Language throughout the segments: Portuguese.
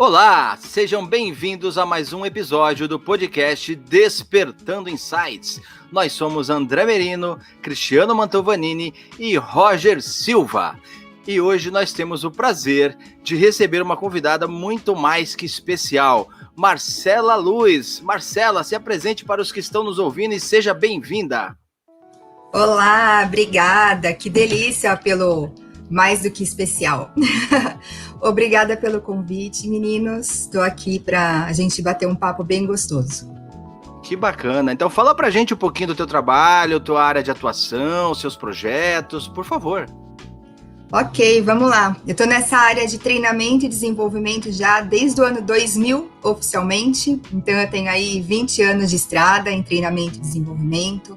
Olá, sejam bem-vindos a mais um episódio do podcast Despertando Insights. Nós somos André Merino, Cristiano Mantovanini e Roger Silva. E hoje nós temos o prazer de receber uma convidada muito mais que especial, Marcela Luz. Marcela, se apresente para os que estão nos ouvindo e seja bem-vinda. Olá, obrigada. Que delícia pelo mais do que especial. Obrigada pelo convite, meninos. Estou aqui para a gente bater um papo bem gostoso. Que bacana. Então fala pra gente um pouquinho do teu trabalho, tua área de atuação, seus projetos, por favor. Ok, vamos lá. Eu estou nessa área de treinamento e desenvolvimento já desde o ano 2000, oficialmente. Então eu tenho aí 20 anos de estrada em treinamento e desenvolvimento.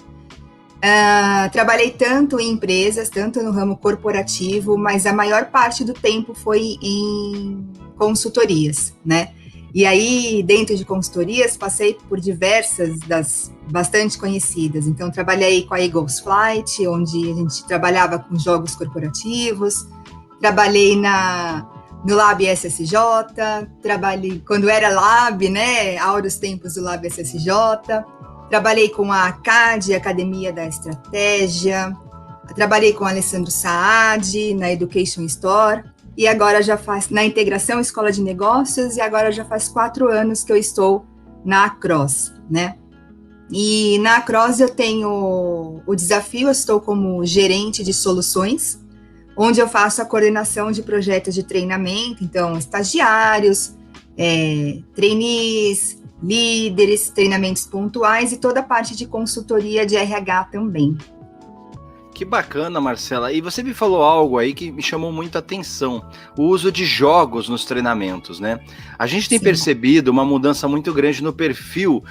Trabalhei tanto em empresas, tanto no ramo corporativo, mas a maior parte do tempo foi em consultorias, né? E aí, dentro de consultorias, passei por diversas das bastante conhecidas. Então, trabalhei com a Eagles Flight, onde a gente trabalhava com jogos corporativos. Trabalhei no Lab SSJ, trabalhei quando era Lab, né? Áureos tempos do Lab SSJ. Trabalhei com a ACAD, Academia da Estratégia, trabalhei com o Alessandro Saad, na Education Store, e agora já faz, na Integração Escola de Negócios, e agora já faz 4 anos que eu estou na Across, né? E na Across eu tenho o desafio, eu estou como gerente de soluções, onde eu faço a coordenação de projetos de treinamento, então estagiários, trainees, líderes, treinamentos pontuais e toda a parte de consultoria de RH também. Que bacana, Marcela. E você me falou algo aí que me chamou muito a atenção, o uso de jogos nos treinamentos, né? A gente tem percebido uma mudança muito grande no perfil,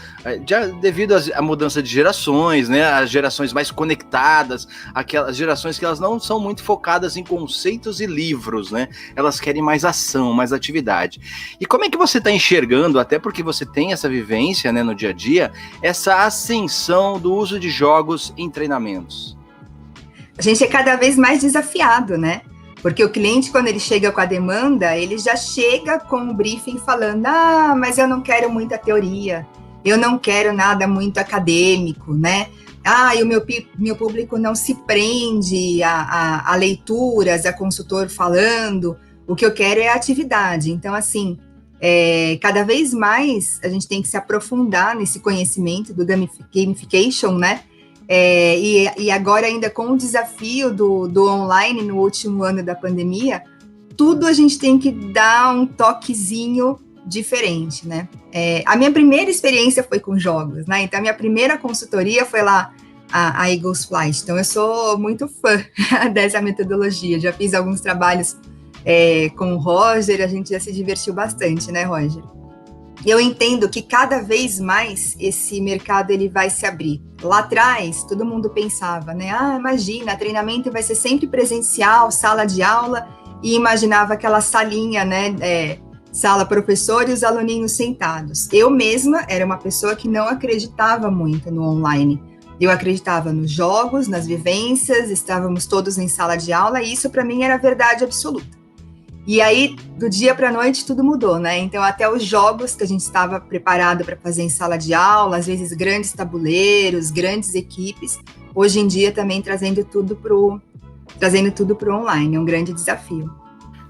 devido à mudança de gerações, né? As gerações mais conectadas, aquelas gerações que elas não são muito focadas em conceitos e livros, né? Elas querem mais ação, mais atividade. E como é que você está enxergando, até porque você tem essa vivência, né, no dia a dia, essa ascensão do uso de jogos em treinamentos? A gente é cada vez mais desafiado, né? Porque o cliente, quando ele chega com a demanda, ele já chega com um briefing falando, mas eu não quero muita teoria, eu não quero nada muito acadêmico, né? E o meu público não se prende a leituras, a consultor falando, o que eu quero é a atividade. Então, assim, cada vez mais a gente tem que se aprofundar nesse conhecimento do gamification, né? E agora ainda com o desafio do online no último ano da pandemia, tudo a gente tem que dar um toquezinho diferente, né? A minha primeira experiência foi com jogos, né? Então a minha primeira consultoria foi lá a Eagles Flight. Então eu sou muito fã dessa metodologia. Já fiz alguns trabalhos com o Roger, a gente já se divertiu bastante, né, Roger? Eu entendo que cada vez mais esse mercado ele vai se abrir. Lá atrás, todo mundo pensava, né? Imagina, treinamento vai ser sempre presencial, sala de aula, e imaginava aquela salinha, né? Sala professor e os aluninhos sentados. Eu mesma era uma pessoa que não acreditava muito no online. Eu acreditava nos jogos, nas vivências, estávamos todos em sala de aula, e isso para mim era verdade absoluta. E aí, do dia para a noite, tudo mudou, né? Então, até os jogos que a gente estava preparado para fazer em sala de aula, às vezes grandes tabuleiros, grandes equipes, hoje em dia também trazendo tudo pro online, é um grande desafio.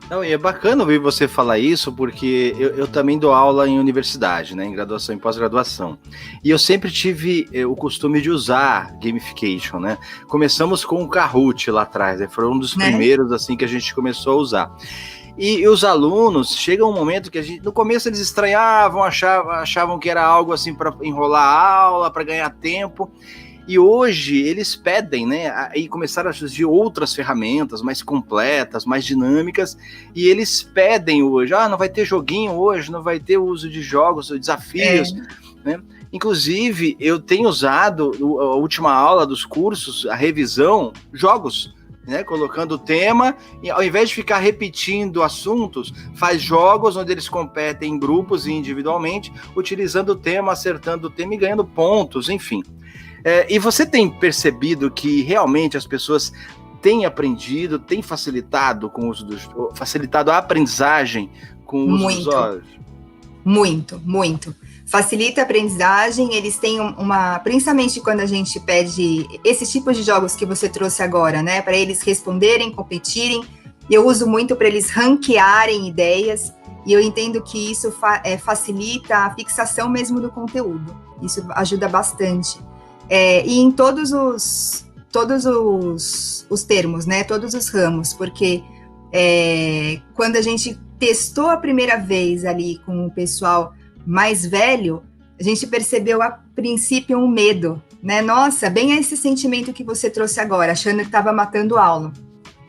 Não, e é bacana ouvir você falar isso, porque eu também dou aula em universidade, né, em graduação e pós-graduação. E eu sempre tive o costume de usar gamification, né? Começamos com o Kahoot lá atrás, né? Foi um dos primeiros assim que a gente começou a usar. E os alunos, chega um momento que no começo eles estranhavam, achavam que era algo assim para enrolar a aula, para ganhar tempo. E hoje eles pedem, né? E começaram a surgir outras ferramentas mais completas, mais dinâmicas. E eles pedem hoje, não vai ter joguinho hoje, não vai ter uso de jogos, desafios, né? Inclusive, eu tenho usado a última aula dos cursos, a revisão, jogos. Né, colocando o tema, e ao invés de ficar repetindo assuntos, faz jogos onde eles competem em grupos e individualmente, utilizando o tema, acertando o tema e ganhando pontos, enfim. E você tem percebido que realmente as pessoas têm aprendido, têm facilitado com o uso facilitado a aprendizagem com o uso dos olhos. Muito, muito. Facilita a aprendizagem, eles têm principalmente quando a gente pede esses tipos de jogos que você trouxe agora, né, para eles responderem, competirem, eu uso muito para eles ranquearem ideias, e eu entendo que isso facilita a fixação mesmo do conteúdo, isso ajuda bastante. E em todos os termos, né, todos os ramos, porque quando a gente testou a primeira vez ali com o pessoal mais velho, a gente percebeu a princípio um medo, né? Nossa, bem esse sentimento que você trouxe agora, achando que estava matando aula.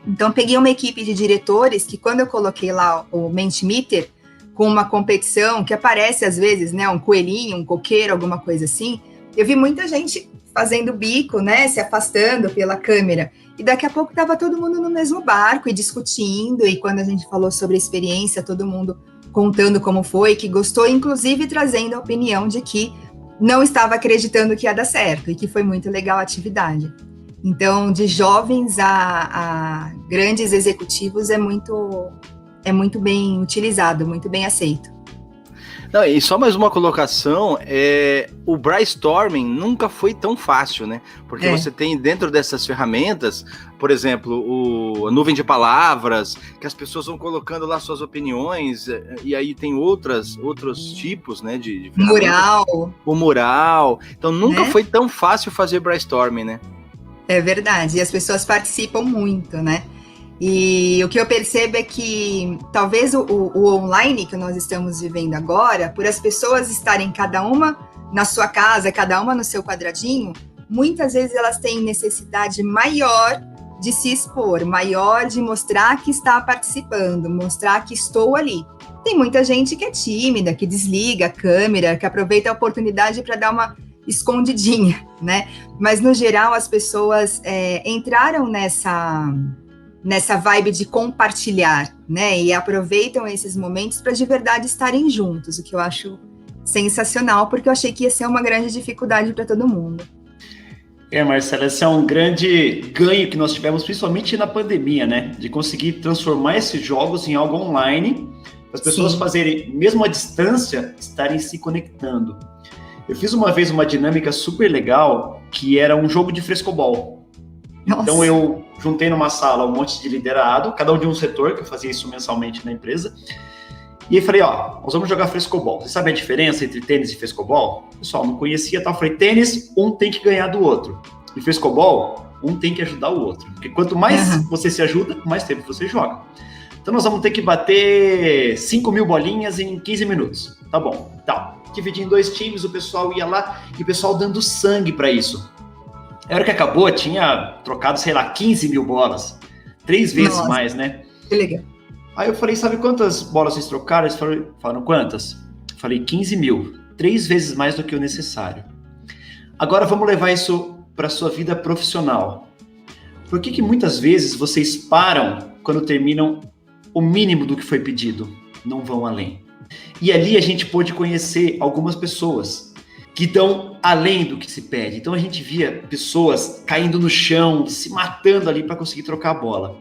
Então, peguei uma equipe de diretores que, quando eu coloquei lá o Mentimeter, com uma competição que aparece às vezes, né? Um coelhinho, um coqueiro, alguma coisa assim, eu vi muita gente fazendo bico, né? Se afastando pela câmera. E daqui a pouco estava todo mundo no mesmo barco e discutindo, e quando a gente falou sobre a experiência, todo mundo contando como foi, que gostou, inclusive trazendo a opinião de que não estava acreditando que ia dar certo, e que foi muito legal a atividade. Então, de jovens a grandes executivos, é muito bem utilizado, muito bem aceito. Não, e só mais uma colocação, o brainstorming nunca foi tão fácil, né? Porque você tem dentro dessas ferramentas, por exemplo, a nuvem de palavras, que as pessoas vão colocando lá suas opiniões, e aí tem outros tipos, né, de mural. O mural. Então nunca foi tão fácil fazer brainstorming, né? É verdade, e as pessoas participam muito, né? E o que eu percebo é que talvez o online que nós estamos vivendo agora, por as pessoas estarem cada uma na sua casa, cada uma no seu quadradinho, muitas vezes elas têm necessidade maior de se expor, maior de mostrar que está participando, mostrar que estou ali. Tem muita gente que é tímida, que desliga a câmera, que aproveita a oportunidade para dar uma escondidinha, né? Mas, no geral, as pessoas entraram nessa vibe de compartilhar, né? E aproveitam esses momentos para de verdade estarem juntos, o que eu acho sensacional, porque eu achei que ia ser uma grande dificuldade para todo mundo. Marcela, esse é um grande ganho que nós tivemos, principalmente na pandemia, né? De conseguir transformar esses jogos em algo online, para as pessoas fazerem, mesmo à distância, estarem se conectando. Eu fiz uma vez uma dinâmica super legal, que era um jogo de frescobol. Nossa. Então eu juntei numa sala um monte de liderado, cada um de um setor, que eu fazia isso mensalmente na empresa, e aí falei, nós vamos jogar frescobol. Você sabe a diferença entre tênis e frescobol? O pessoal não conhecia, tal. Eu falei, tênis, um tem que ganhar do outro. E frescobol, um tem que ajudar o outro. Porque quanto mais você se ajuda, mais tempo você joga. Então nós vamos ter que bater 5.000 bolinhas em 15 minutos. Tá bom, tá. Dividir em 2 times, o pessoal ia lá, e o pessoal dando sangue para isso. A hora que acabou, tinha trocado, 15.000 bolas. 3 vezes mais, né? Que legal. Aí eu falei, sabe quantas bolas vocês trocaram? Eles falaram, quantas? Eu falei, 15.000. 3 vezes mais do que o necessário. Agora vamos levar isso para a sua vida profissional. Por que muitas vezes vocês param quando terminam o mínimo do que foi pedido? Não vão além. E ali a gente pôde conhecer algumas pessoas que dão além do que se pede. Então a gente via pessoas caindo no chão, se matando ali para conseguir trocar a bola.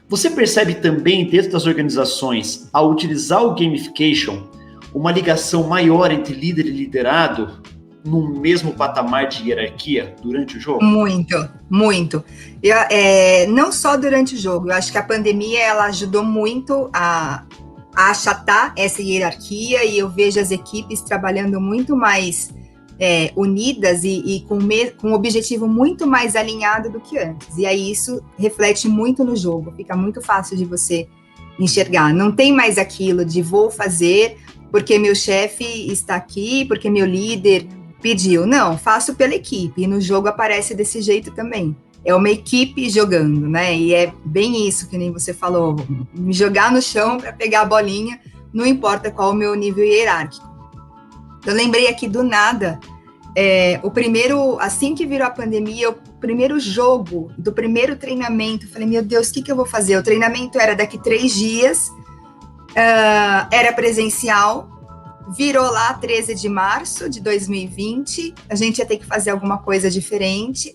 Você percebe também dentro das organizações, ao utilizar o gamification, uma ligação maior entre líder e liderado no mesmo patamar de hierarquia durante o jogo? Muito, muito. Não só durante o jogo, eu acho que a pandemia ela ajudou muito a achatar essa hierarquia, e eu vejo as equipes trabalhando muito mais unidas e com um objetivo muito mais alinhado do que antes. E aí isso reflete muito no jogo, fica muito fácil de você enxergar. Não tem mais aquilo de vou fazer porque meu chefe está aqui, porque meu líder pediu. Não, faço pela equipe, e no jogo aparece desse jeito também. É uma equipe jogando, né? E é bem isso que nem você falou, me jogar no chão para pegar a bolinha, não importa qual o meu nível hierárquico. Eu lembrei aqui do nada, assim que virou a pandemia, o primeiro jogo do primeiro treinamento, falei, meu Deus, o que eu vou fazer? O treinamento era daqui 3 dias, era presencial, virou lá 13 de março de 2020, a gente ia ter que fazer alguma coisa diferente,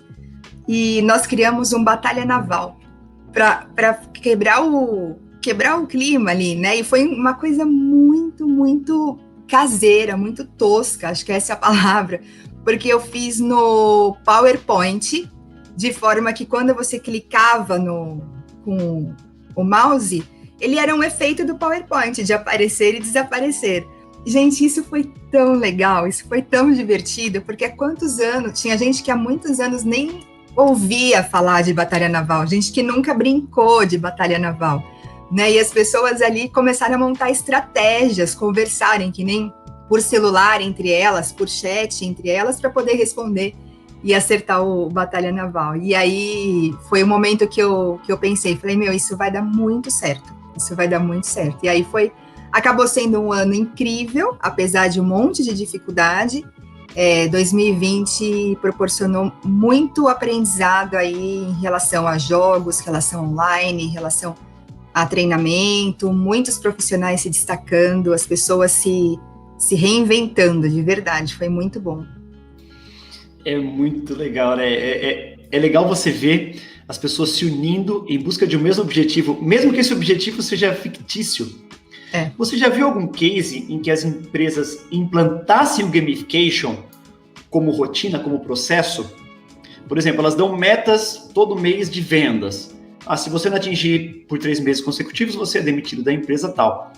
e nós criamos um batalha naval para quebrar quebrar o clima ali, né? E foi uma coisa muito, muito caseira, muito tosca, acho que essa é a palavra, porque eu fiz no PowerPoint, de forma que quando você clicava com o mouse, ele era um efeito do PowerPoint, de aparecer e desaparecer. Gente, isso foi tão legal, isso foi tão divertido, porque há quantos anos, tinha gente que há muitos anos nem ouvia falar de batalha naval, gente que nunca brincou de batalha naval, né? E as pessoas ali começaram a montar estratégias, conversarem, que nem por celular entre elas, por chat entre elas, para poder responder e acertar o batalha naval. E aí foi o momento que eu pensei, falei, isso vai dar muito certo, isso vai dar muito certo. E aí acabou sendo um ano incrível, apesar de um monte de dificuldade. 2020 proporcionou muito aprendizado aí em relação a jogos, relação online, em relação a treinamento, muitos profissionais se destacando, as pessoas se reinventando, de verdade, foi muito bom. É muito legal, né? É legal você ver as pessoas se unindo em busca de um mesmo objetivo, mesmo que esse objetivo seja fictício. Você já viu algum case em que as empresas implantassem o gamification como rotina, como processo? Por exemplo, elas dão metas todo mês de vendas. Se você não atingir por 3 meses consecutivos, você é demitido da empresa tal.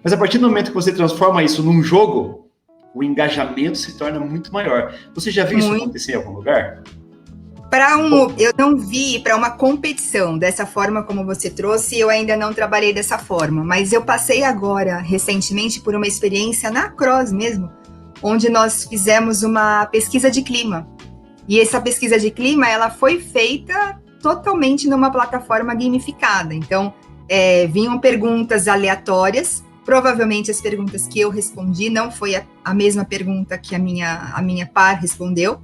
Mas a partir do momento que você transforma isso num jogo, o engajamento se torna muito maior. Você já viu isso acontecer em algum lugar? Eu não vi para uma competição dessa forma como você trouxe, eu ainda não trabalhei dessa forma, mas eu passei agora, recentemente, por uma experiência na Cross mesmo, onde nós fizemos uma pesquisa de clima. E essa pesquisa de clima, ela foi feita totalmente numa plataforma gamificada. Então, vinham perguntas aleatórias, provavelmente as perguntas que eu respondi não foi a mesma pergunta que a minha par respondeu.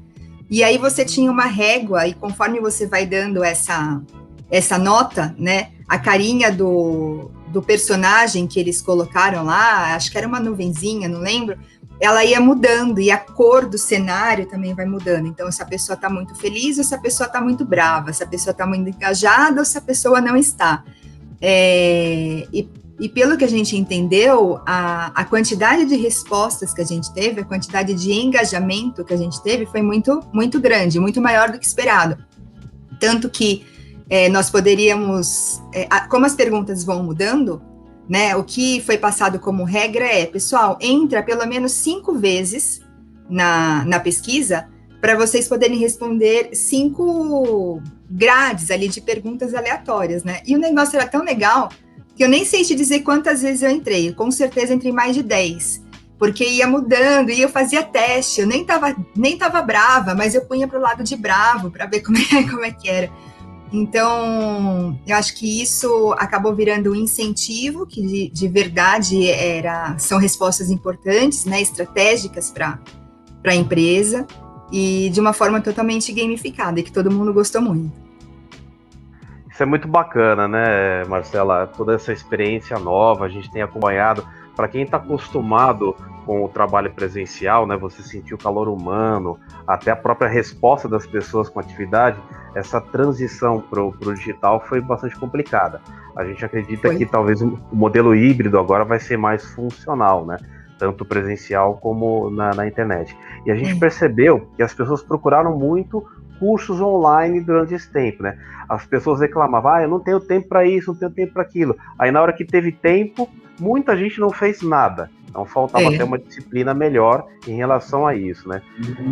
E aí você tinha uma régua, e conforme você vai dando essa nota, né, a carinha do personagem que eles colocaram lá, acho que era uma nuvenzinha, não lembro, ela ia mudando, e a cor do cenário também vai mudando. Então, se a pessoa está muito feliz ou se a pessoa está muito brava, se a pessoa está muito engajada ou se a pessoa não está. E pelo que a gente entendeu, a quantidade de respostas que a gente teve, a quantidade de engajamento que a gente teve foi muito, muito grande, muito maior do que esperado. Tanto que nós poderíamos, como as perguntas vão mudando, né, o que foi passado como regra pessoal, entra pelo menos 5 vezes na pesquisa para vocês poderem responder 5 grades ali de perguntas aleatórias, né? E o negócio era tão legal que eu nem sei te dizer quantas vezes eu entrei, com certeza entrei mais de 10, porque ia mudando, e eu fazia teste, eu nem tava brava, mas eu punha pro lado de bravo, para ver como é que era. Então, eu acho que isso acabou virando um incentivo, que de verdade são respostas importantes, né, estratégicas para a empresa, e de uma forma totalmente gamificada, e que todo mundo gostou muito. Isso é muito bacana, né, Marcela? Toda essa experiência nova, a gente tem acompanhado. Para quem está acostumado com o trabalho presencial, né, você sentir o calor humano, até a própria resposta das pessoas com a atividade, essa transição para o digital foi bastante complicada. A gente acredita que talvez o modelo híbrido agora vai ser mais funcional, né? Tanto presencial como na internet. E a gente percebeu que as pessoas procuraram muito cursos online durante esse tempo, né? As pessoas reclamavam, eu não tenho tempo para isso, não tenho tempo para aquilo. Aí na hora que teve tempo, muita gente não fez nada. Então faltava até uma disciplina melhor em relação a isso, né?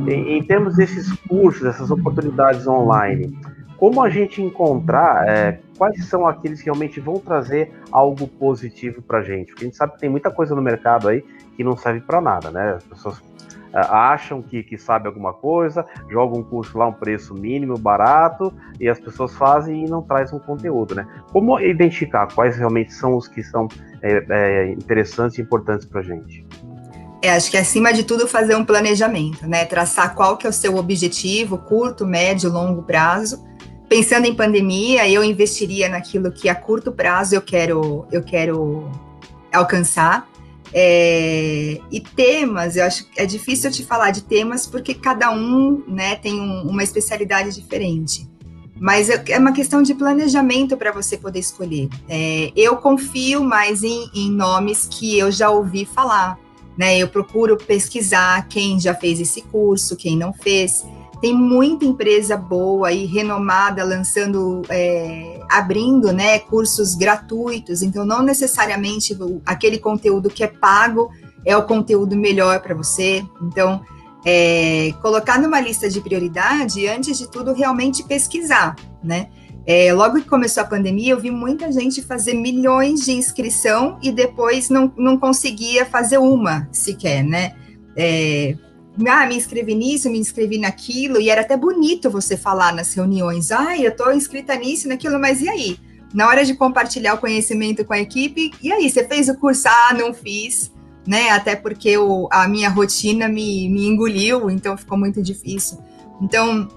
Em termos desses cursos, dessas oportunidades online, como a gente encontrar quais são aqueles que realmente vão trazer algo positivo para a gente? Porque a gente sabe que tem muita coisa no mercado aí que não serve para nada, né? As pessoas acham que sabe alguma coisa, jogam um curso lá, um preço mínimo, barato, e as pessoas fazem e não trazem um conteúdo, né? Como identificar quais realmente são os que são interessantes e importantes para a gente? Acho que acima de tudo fazer um planejamento, né? Traçar qual que é o seu objetivo, curto, médio, longo prazo. Pensando em pandemia, eu investiria naquilo que a curto prazo eu quero alcançar. E temas, eu acho que é difícil eu te falar de temas porque cada um, né, tem uma especialidade diferente. Mas é uma questão de planejamento para você poder escolher. Eu confio mais em nomes que eu já ouvi falar, né? Eu procuro pesquisar quem já fez esse curso, quem não fez. Tem muita empresa boa e renomada lançando, abrindo, né, cursos gratuitos. Então, não necessariamente aquele conteúdo que é pago é o conteúdo melhor para você. Então, colocar numa lista de prioridade, antes de tudo, realmente pesquisar, né? Logo que começou a pandemia, eu vi muita gente fazer milhões de inscrição e depois não conseguia fazer uma sequer, né? Me inscrevi nisso, me inscrevi naquilo, e era até bonito você falar nas reuniões, eu estou inscrita nisso, naquilo, mas e aí? Na hora de compartilhar o conhecimento com a equipe, e aí, você fez o curso? Não fiz, né? Até porque a minha rotina me engoliu, então ficou muito difícil. Então,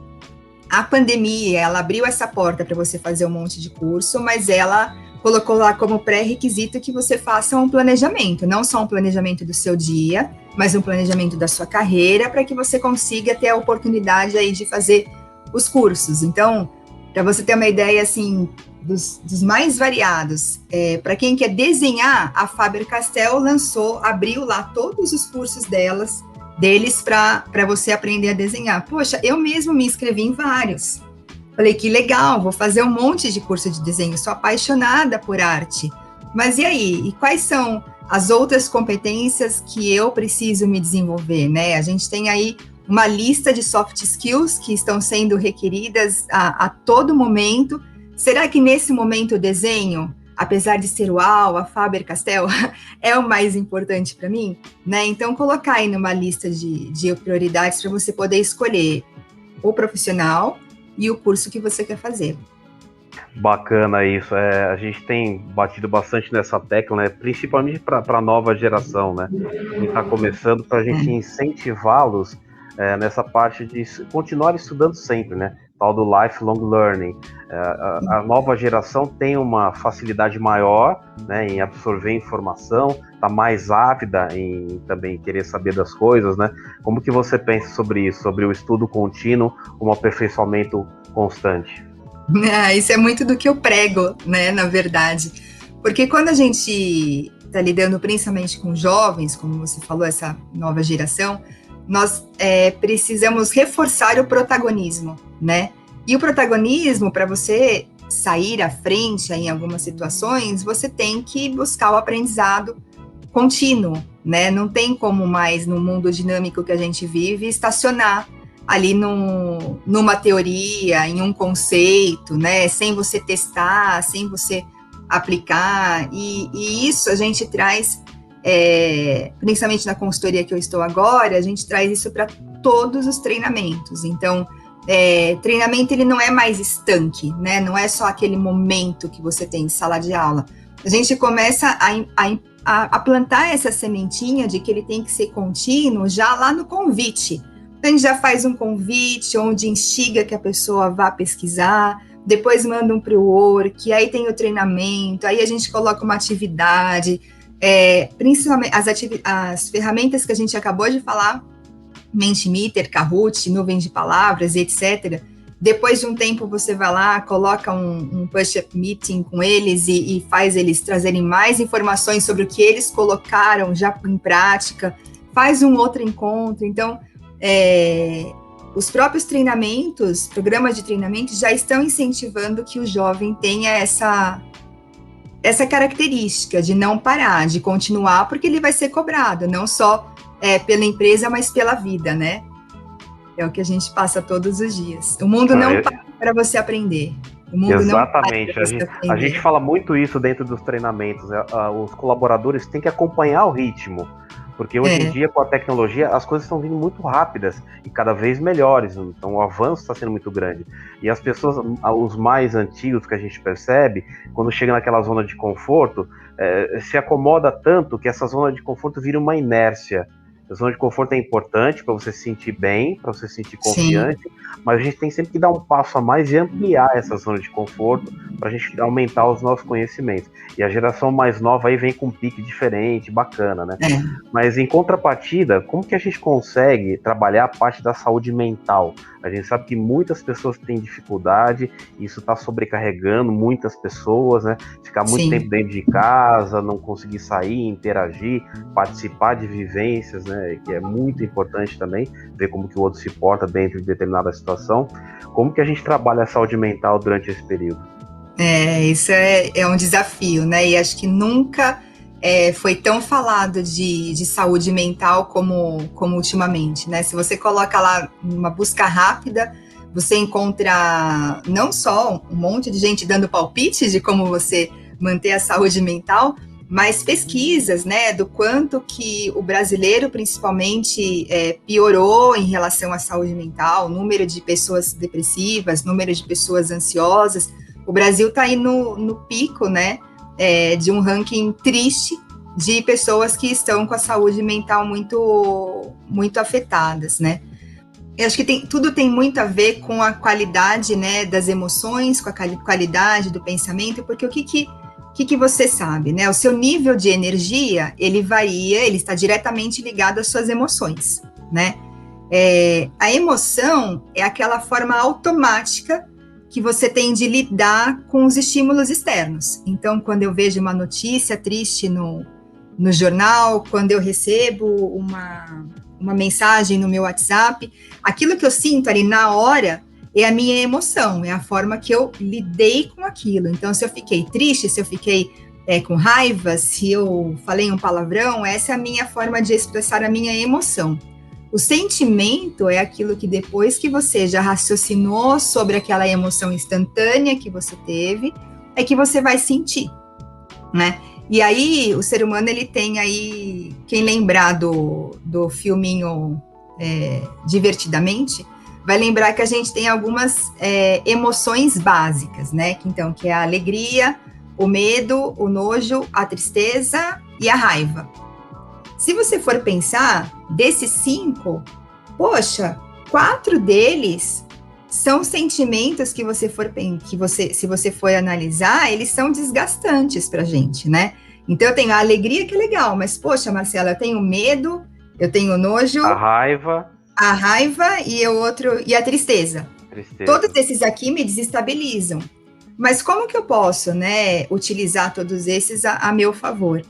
a pandemia, ela abriu essa porta para você fazer um monte de curso, mas ela colocou lá como pré-requisito que você faça um planejamento, não só um planejamento do seu dia, mas um planejamento da sua carreira, para que você consiga ter a oportunidade aí de fazer os cursos. Então, para você ter uma ideia, assim, dos mais variados, para quem quer desenhar, a Faber-Castell abriu lá todos os cursos deles para você aprender a desenhar. Poxa, eu mesmo me inscrevi em vários. Falei, que legal, vou fazer um monte de curso de desenho, sou apaixonada por arte. Mas e aí? E quais são as outras competências que eu preciso me desenvolver, né? A gente tem aí uma lista de soft skills que estão sendo requeridas a todo momento. Será que nesse momento o desenho, apesar de ser a Faber-Castell, é o mais importante para mim? Né? Então, colocar aí numa lista de prioridades para você poder escolher o profissional e o curso que você quer fazer. Bacana isso. A gente tem batido bastante nessa tecla, né? Principalmente para a nova geração, né? Que está começando, para a gente incentivá-los nessa parte de continuar estudando sempre, né? Tal do lifelong learning. A nova geração tem uma facilidade maior, né, em absorver informação, está mais ávida em também querer saber das coisas, né? Como que você pensa sobre isso, sobre o estudo contínuo, um aperfeiçoamento constante? Isso é muito do que eu prego, né, na verdade. Porque quando a gente está lidando principalmente com jovens, como você falou, essa nova geração, nós precisamos reforçar o protagonismo, né? E o protagonismo, para você sair à frente em algumas situações, você tem que buscar o aprendizado contínuo, né? Não tem como mais, no mundo dinâmico que a gente vive, estacionar ali numa teoria, em um conceito, né? Sem você testar, sem você aplicar. E isso a gente traz, principalmente na consultoria que eu estou agora, a gente traz isso para todos os treinamentos. Então, treinamento, ele não é mais estanque, né? Não é só aquele momento que você tem em sala de aula. A gente começa a plantar essa sementinha de que ele tem que ser contínuo já lá no convite. Então, a gente já faz um convite onde instiga que a pessoa vá pesquisar, depois manda um pre-work, aí tem o treinamento, aí a gente coloca uma atividade, principalmente as ferramentas que a gente acabou de falar, Mentimeter, Kahoot, nuvem de palavras, etc. Depois de um tempo, você vai lá, coloca um push-up meeting com eles e faz eles trazerem mais informações sobre o que eles colocaram já em prática, faz um outro encontro. Então, os próprios treinamentos, programas de treinamento, já estão incentivando que o jovem tenha essa característica de não parar, de continuar, porque ele vai ser cobrado, não só pela empresa, mas pela vida, né? É o que a gente passa todos os dias. O mundo não para para você aprender. O mundo Exatamente. Não para você aprender. A gente fala muito isso dentro dos treinamentos. Os colaboradores têm que acompanhar o ritmo, porque hoje em dia, com a tecnologia, as coisas estão vindo muito rápidas e cada vez melhores. Então, o avanço está sendo muito grande. E as pessoas, os mais antigos que a gente percebe, quando chega naquela zona de conforto, se acomoda tanto que essa zona de conforto vira uma inércia. A zona de conforto é importante para você se sentir bem, para você se sentir confiante, mas a gente tem sempre que dar um passo a mais e ampliar essa zona de conforto para a gente aumentar os nossos conhecimentos. E a geração mais nova aí vem com um pique diferente, bacana, né? Mas em contrapartida, como que a gente consegue trabalhar a parte da saúde mental? A gente sabe que muitas pessoas têm dificuldade, isso está sobrecarregando muitas pessoas, né? Ficar muito tempo dentro de casa, não conseguir sair, interagir, participar de vivências, né? Que é muito importante também, ver como que o outro se porta dentro de determinada situação. Como que a gente trabalha a saúde mental durante esse período? Isso é um desafio, né? E acho que nunca foi tão falado de saúde mental como ultimamente, né? Se você coloca lá uma busca rápida, você encontra não só um monte de gente dando palpite de como você manter a saúde mental, mas pesquisas, né, do quanto que o brasileiro, principalmente, piorou em relação à saúde mental, número de pessoas depressivas, número de pessoas ansiosas. O Brasil está aí no pico, né, de um ranking triste de pessoas que estão com a saúde mental muito, muito afetadas, né. Eu acho que tudo tem muito a ver com a qualidade, né, das emoções, com a qualidade do pensamento, porque o que você sabe, né? O seu nível de energia, ele varia, ele está diretamente ligado às suas emoções, né? A emoção é aquela forma automática que você tem de lidar com os estímulos externos. Então, quando eu vejo uma notícia triste no jornal, quando eu recebo uma mensagem no meu WhatsApp, aquilo que eu sinto ali na hora é a minha emoção, é a forma que eu lidei com aquilo. Então, se eu fiquei triste, se eu fiquei com raiva, se eu falei um palavrão, essa é a minha forma de expressar a minha emoção. O sentimento é aquilo que depois que você já raciocinou sobre aquela emoção instantânea que você teve, é que você vai sentir, né? E aí, o ser humano, ele tem aí, quem lembrar do filminho Divertidamente, vai lembrar que a gente tem algumas emoções básicas, né? Que é a alegria, o medo, o nojo, a tristeza e a raiva. Se você for pensar, desses 5, poxa, 4 deles são sentimentos que se você for analisar, eles são desgastantes pra gente, né? Então eu tenho a alegria, que é legal, mas poxa, Marcela, eu tenho medo, eu tenho nojo, a raiva e a tristeza. Todos esses aqui me desestabilizam. Mas como que eu posso, né, utilizar todos esses a meu favor?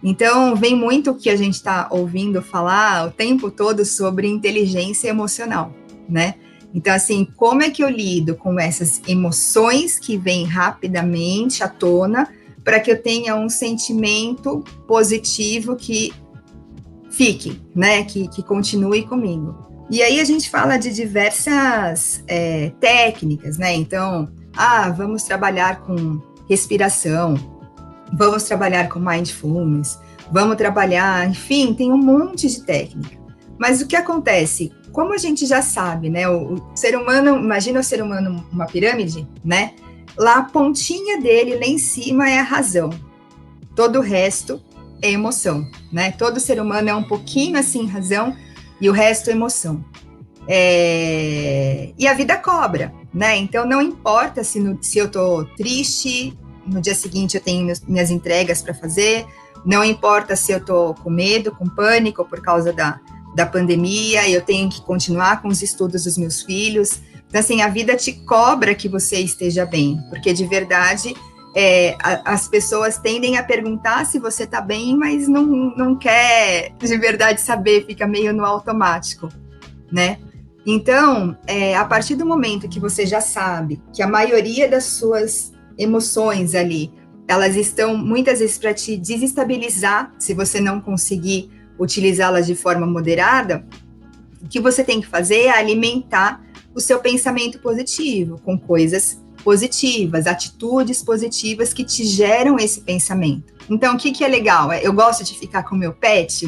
Então, vem muito o que a gente está ouvindo falar o tempo todo sobre inteligência emocional, né? Então, assim, como é que eu lido com essas emoções que vêm rapidamente à tona para que eu tenha um sentimento positivo que fique, né, que continue comigo? E aí a gente fala de diversas técnicas, né? Então, vamos trabalhar com respiração, vamos trabalhar com mindfulness, vamos trabalhar, enfim, tem um monte de técnica. Mas o que acontece? Como a gente já sabe, né? O ser humano, imagina o ser humano uma pirâmide, né? Lá a pontinha dele, lá em cima, é a razão. Todo o resto é emoção, né? Todo ser humano é um pouquinho assim razão e o resto é emoção. E a vida cobra, né? Então não importa se eu tô triste, no dia seguinte eu tenho minhas entregas para fazer, não importa se eu tô com medo, com pânico por causa da pandemia, eu tenho que continuar com os estudos dos meus filhos. Então, assim, a vida te cobra que você esteja bem, porque de verdade as pessoas tendem a perguntar se você está bem, mas não quer de verdade saber, fica meio no automático, né? Então, a partir do momento que você já sabe que a maioria das suas emoções ali, elas estão muitas vezes para te desestabilizar, se você não conseguir utilizá-las de forma moderada, o que você tem que fazer é alimentar o seu pensamento positivo, com coisas positivas, atitudes positivas que te geram esse pensamento. Então, o que é legal? Eu gosto de ficar com o meu pet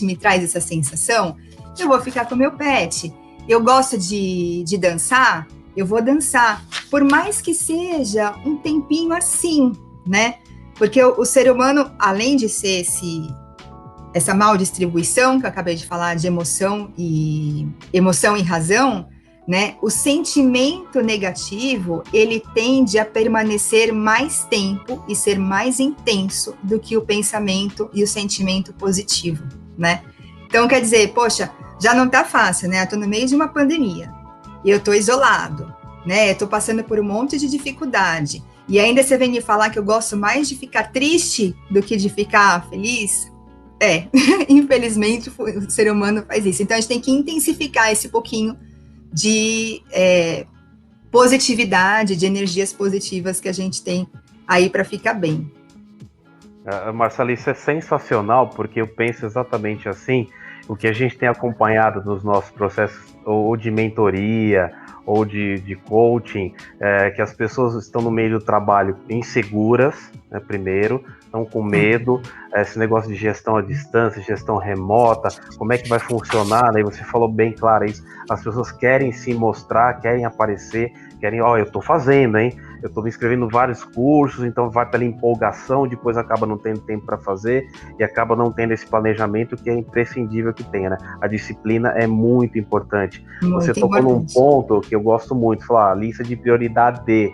me traz essa sensação, eu vou ficar com o meu pet. Eu gosto de dançar, eu vou dançar. Por mais que seja um tempinho assim, né? Porque o ser humano, além de ser essa mal distribuição que eu acabei de falar de emoção e razão, né? O sentimento negativo, ele tende a permanecer mais tempo e ser mais intenso do que o pensamento e o sentimento positivo, né? Então, quer dizer, poxa, já não tá fácil, né? Eu tô no meio de uma pandemia, e eu tô isolado, né? Eu tô passando por um monte de dificuldade, e ainda você vem me falar que eu gosto mais de ficar triste do que de ficar feliz? Infelizmente, o ser humano faz isso. Então, a gente tem que intensificar esse pouquinho de positividade, de energias positivas que a gente tem aí para ficar bem. Marcela, isso é sensacional, porque eu penso exatamente assim. O que a gente tem acompanhado nos nossos processos, ou de mentoria, ou de coaching, que as pessoas estão no meio do trabalho inseguras, né, primeiro, estão com medo, esse negócio de gestão à distância, gestão remota, como é que vai funcionar, né? Você falou bem claro isso, as pessoas querem se mostrar, querem aparecer, querem, eu estou fazendo, hein? Eu estou me inscrevendo em vários cursos, então vai pela empolgação, depois acaba não tendo tempo para fazer e acaba não tendo esse planejamento que é imprescindível que tenha, né? A disciplina é muito importante. Você tocou num ponto que eu gosto muito, falar lista de prioridade,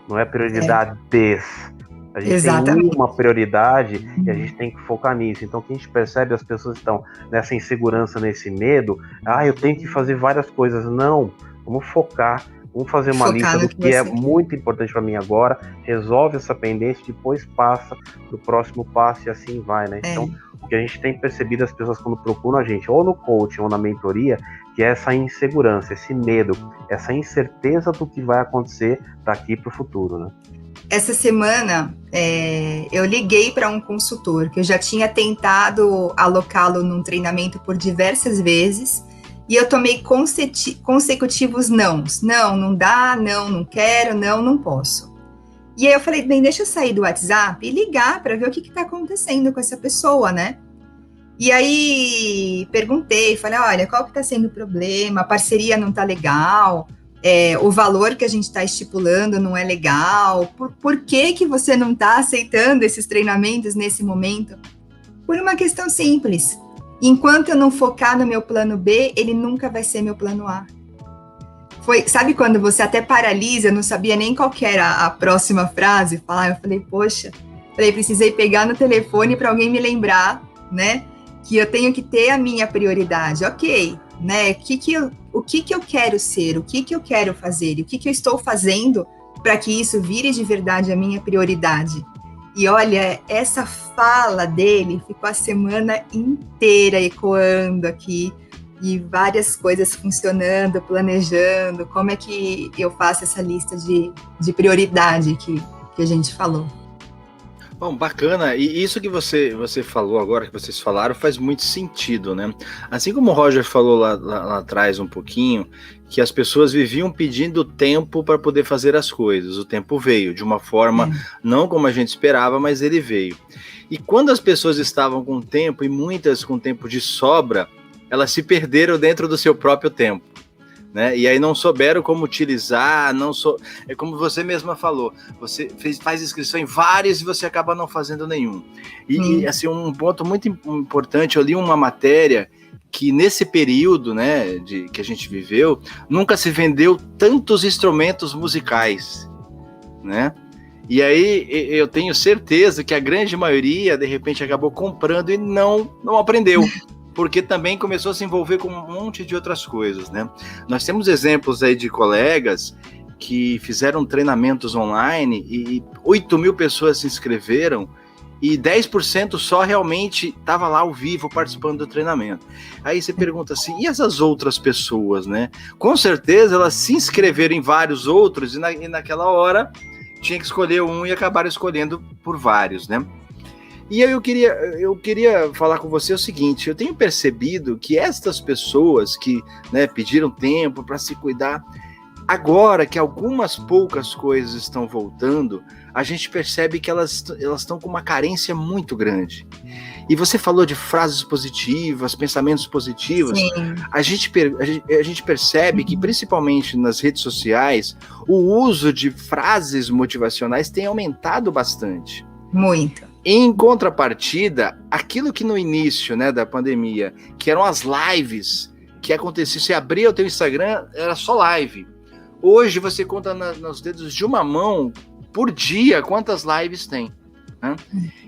não é prioridades. A gente tem uma prioridade e a gente tem que focar nisso. Então, o que a gente percebe, as pessoas estão nessa insegurança, nesse medo, eu tenho que fazer várias coisas. Não, vamos focar. Vamos fazer uma lista do que é muito importante para mim agora, resolve essa pendência, depois passa do próximo passo e assim vai, né? Então, o que a gente tem percebido, as pessoas quando procuram a gente, ou no coaching ou na mentoria, que é essa insegurança, esse medo, essa incerteza do que vai acontecer daqui para o futuro, né? Essa semana, eu liguei para um consultor, que eu já tinha tentado alocá-lo num treinamento por diversas vezes, e eu tomei consecutivos nãos. Não dá, não quero, não posso. E aí eu falei, bem, deixa eu sair do WhatsApp e ligar para ver o que está acontecendo com essa pessoa, né? E aí perguntei, falei, olha, qual que está sendo o problema? A parceria não está legal, o valor que a gente está estipulando não é legal, por que você não está aceitando esses treinamentos nesse momento? Por uma questão simples. Enquanto eu não focar no meu plano B, ele nunca vai ser meu plano A. Sabe quando você até paralisa, não sabia nem qual que era a próxima frase? Eu falei, poxa, precisei pegar no telefone para alguém me lembrar, né, que eu tenho que ter a minha prioridade. Ok, né, o que eu quero ser, o que eu quero fazer, e o que eu estou fazendo para que isso vire de verdade a minha prioridade. E olha, essa fala dele ficou a semana inteira ecoando aqui, e várias coisas funcionando, planejando, como é que eu faço essa lista de prioridade que a gente falou. Bom, bacana, e isso que você falou agora, que vocês falaram, faz muito sentido, né? Assim como o Roger falou lá atrás um pouquinho, que as pessoas viviam pedindo tempo para poder fazer as coisas. O tempo veio de uma forma não como a gente esperava, mas ele veio. E quando as pessoas estavam com tempo, e muitas com tempo de sobra, elas se perderam dentro do seu próprio tempo, né? E aí não souberam como utilizar, é como você mesma falou, você faz inscrição em vários e você acaba não fazendo nenhum. E assim, um ponto muito importante, eu li uma matéria que nesse período, né, que a gente viveu, nunca se vendeu tantos instrumentos musicais, né? E aí eu tenho certeza que a grande maioria, de repente, acabou comprando e não aprendeu, porque também começou a se envolver com um monte de outras coisas, né? Nós temos exemplos aí de colegas que fizeram treinamentos online e 8.000 pessoas se inscreveram, e 10% só realmente estava lá ao vivo participando do treinamento. Aí você pergunta assim, e essas outras pessoas, né? Com certeza elas se inscreveram em vários outros e naquela hora tinha que escolher um e acabaram escolhendo por vários, né? E aí eu queria falar com você o seguinte, eu tenho percebido que estas pessoas que, né, pediram tempo para se cuidar, agora que algumas poucas coisas estão voltando, a gente percebe que elas estão com uma carência muito grande. E você falou de frases positivas, pensamentos positivos. Sim. A gente percebe que, principalmente nas redes sociais, o uso de frases motivacionais tem aumentado bastante. Muito. Em contrapartida, aquilo que no início, né, da pandemia, que eram as lives, que acontecia, você abria o teu Instagram, era só live. Hoje você conta nos dedos de uma mão por dia quantas lives tem, né?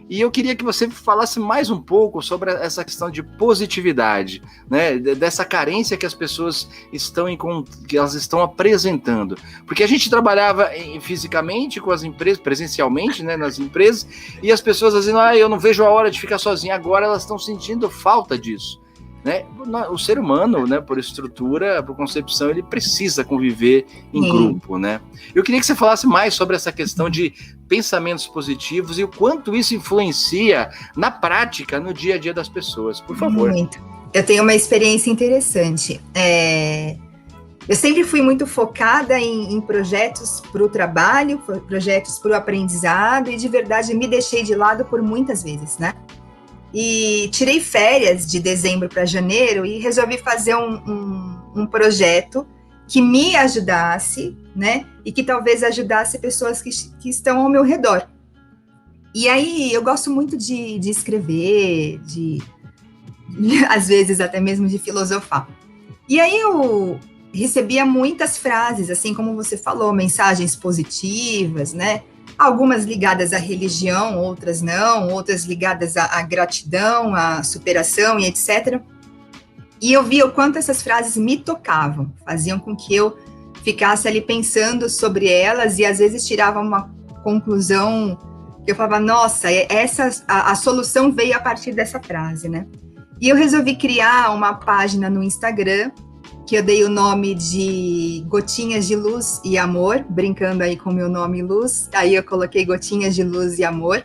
E eu queria que você falasse mais um pouco sobre essa questão de positividade, né? Dessa carência que as pessoas que elas estão apresentando. Porque a gente trabalhava fisicamente com as empresas, presencialmente, né, nas empresas, e as pessoas dizendo, eu não vejo a hora de ficar sozinha. Agora elas estão sentindo falta disso, né? O ser humano, né, por estrutura, por concepção, ele precisa conviver em grupo, né? Eu queria que você falasse mais sobre essa questão de pensamentos positivos e o quanto isso influencia na prática, no dia a dia das pessoas. Por favor. Muito. Eu tenho uma experiência interessante. Eu sempre fui muito focada em projetos para o trabalho, projetos para o aprendizado, e de verdade me deixei de lado por muitas vezes, né? E tirei férias de dezembro para janeiro e resolvi fazer um projeto que me ajudasse, né? E que talvez ajudasse pessoas que estão ao meu redor. E aí eu gosto muito de escrever, às vezes até mesmo de filosofar. E aí eu recebia muitas frases, assim como você falou, mensagens positivas, né? Algumas ligadas à religião, outras não, outras ligadas à gratidão, à superação e etc. E eu via o quanto essas frases me tocavam, faziam com que eu ficasse ali pensando sobre elas e às vezes tirava uma conclusão que eu falava, nossa, a solução veio a partir dessa frase, né? E eu resolvi criar uma página no Instagram, que eu dei o nome de Gotinhas de Luz e Amor, brincando aí com o meu nome Luz, aí eu coloquei Gotinhas de Luz e Amor,